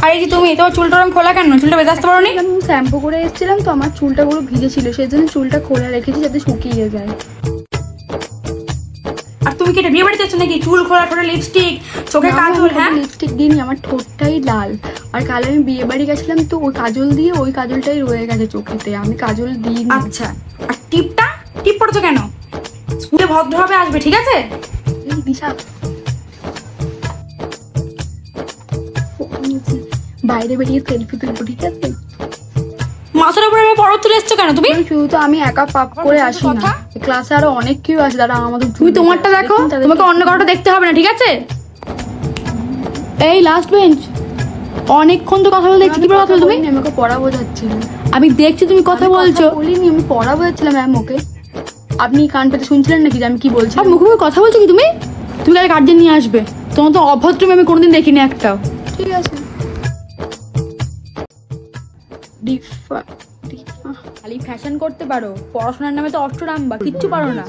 আরে কি তুমি তোমার চুলটা ওরকম খোলা কেন? চুলটা বেঁধে আসতে পারোনি? আমি শ্যাম্পু করে এসেছিলাম তো, আমার চুলটা পুরো ভিজে ছিল, সেই জন্য চুলটা খোলা রেখেছি যাতে শুকিয়ে যায়। আর তুমি কি এটা বিয়ে বাড়িতে যাচ্ছ নাকি? চুল খোলা, ঠোঁটে লিপস্টিক, চোখে কাজল? হ্যাঁ, লিপস্টিক দিইনি, আমার ঠোঁটটাই লাল। আর কাল আমি বিয়ে বাড়ি গেছিলাম তো ওই কাজল দিয়ে, ওই কাজলটাই রয়ে গেছে চোখেতে, আমি কাজল দিইনি। আচ্ছা, আর টিপ পড়ছো কেন? স্কুলে ভদ্রভাবে আসবে, ঠিক আছে? এই দিশা, বাইরে বেরিয়ে সেলফি তুলবো, ঠিক আছে? মাথার উপরে পরত তুলে এসছো কেন তুমি? শুধু তো আমি একা পাপ করে আসি না, ক্লাসে আরো অনেক কেউ আছে যারা আমাদের। তুমি তোমারটা দেখো, তোমাকে অন্য কারোটা দেখতে হবে না, ঠিক আছে? এই লাস্ট বেঞ্চ, অনেকক্ষণ তো কথা বলে দেখছি, কি কথা বল তুমি? আমাকে পড়া বোঝাচ্ছিল। আমি দেখছি তুমি কথা বলছো। বলিনি, আমি পড়া বোঝাচ্ছিলাম ম্যাম ওকে। আপনি কান পেতে শুনছিলেন নাকি যে আমি কি বলছি? আর মুখে মুখে কথা বলছো কি তুমি? তুমি কালকে গার্জেন নিয়ে আসবে। তোমার তো অভদ্র আমি কোনোদিন দেখিনি একটাও। ঠিক আছে। খালি ফ্যাশন করতে পারো, পড়াশোনার নামে তো অষ্টরাম্বা, কিচ্ছু পারো না।